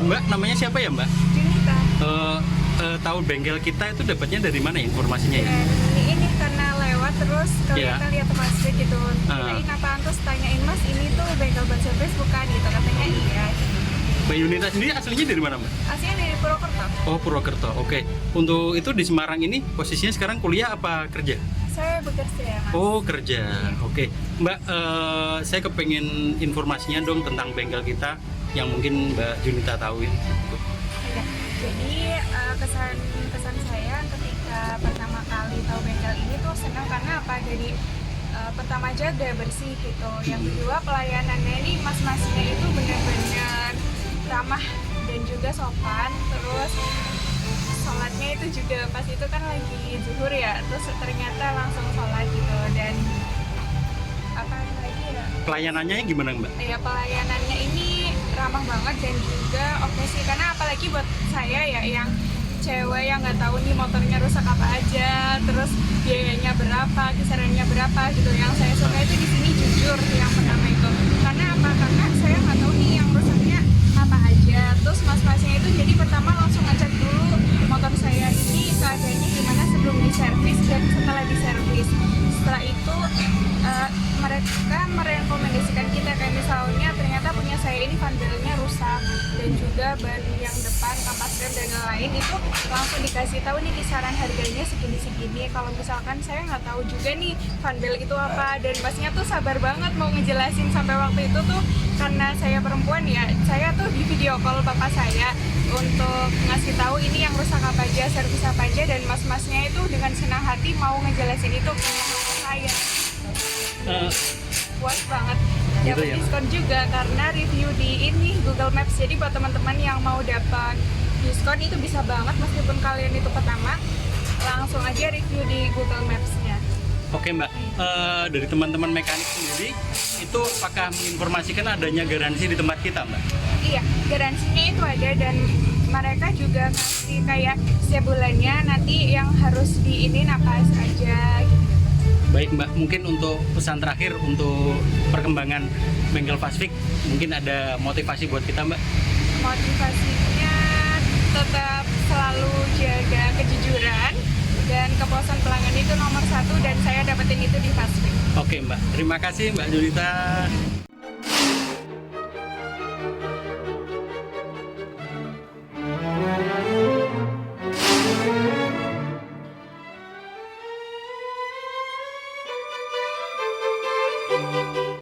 Mbak, namanya siapa ya Mbak? Junita. Tahu bengkel kita itu dapatnya dari mana informasinya ya? Dan ini karena lewat terus Iya. kelihatan lihat Mas gitu. Kirain apaan, terus tanyain Mas ini tuh bengkel ban servis bukan gitu, katanya iya. Mbak Yunita sendiri aslinya dari mana Mbak? Aslinya dari Purwokerto. Oh Purwokerto, oke. Untuk itu di Semarang ini posisinya sekarang kuliah apa kerja? Saya bekerja Mas. Oh kerja, oke. Mbak, saya kepengen informasinya dong tentang bengkel kita yang mungkin Mbak Junita tahu ini. Iya. Jadi kesan saya ketika pertama kali tahu bengkel ini tuh senang karena apa? Jadi pertama aja udah bersih gitu. Yang kedua pelayanannya ini mas-masnya itu benar-benar ramah dan juga sopan. Terus sholatnya itu juga pas itu kan lagi zuhur ya. Terus ternyata langsung sholat gitu. Dan apa lagi ya? Pelayanannya gimana Mbak? Ya pelayanannya ini ramah banget dan juga oke sih, karena apalagi buat saya ya yang cewek yang nggak tahu nih motornya rusak apa aja, terus biayanya berapa, kisarannya berapa gitu. Yang saya suka itu di sini jujur yang pertama itu. Karena apa? Karena saya nggak tahu nih yang rusaknya apa aja. Terus mas-masnya itu jadi pertama langsung ngecek dulu motor saya ini keadaannya gimana sebelum diservis dan setelah diservis. Setelah itu mereka merekomendasikan kita kayak misalnya ternyata punya saya ini vandelnya rusak dan juga ban yang depan, kampas rem dan lain-lain itu langsung dikasih tahu nih kisaran harganya segini-segini. Kalau misalkan saya nggak tahu juga nih vandel itu apa, dan masnya tuh sabar banget mau ngejelasin sampai waktu itu tuh karena saya perempuan ya, saya tuh di video call bapak saya untuk ngasih tahu ini yang rusak apa aja, servis apa aja, dan mas-masnya itu dengan senang hati mau ngejelasin itu ke saya. Puas banget, Gitu dapat ya, Mbak? diskon juga karena review di ini Google Maps. Jadi buat teman-teman yang mau dapat diskon itu bisa banget meskipun kalian itu pertama, langsung aja review di Google Maps-nya. Oke Mbak, dari teman-teman mekanik sendiri itu apakah menginformasikan adanya garansi di tempat kita Mbak? Iya, garansinya itu ada dan mereka juga kasih kayak setiap bulannya nanti yang harus di ini napas aja gitu. Baik Mbak, mungkin untuk pesan terakhir untuk perkembangan bengkel Fastfix mungkin ada motivasi buat kita Mbak? Motivasinya tetap selalu jaga kejujuran dan kepuasan pelanggan itu nomor satu, dan saya dapetin itu di Fastfix. Oke Mbak, terima kasih Mbak Julita.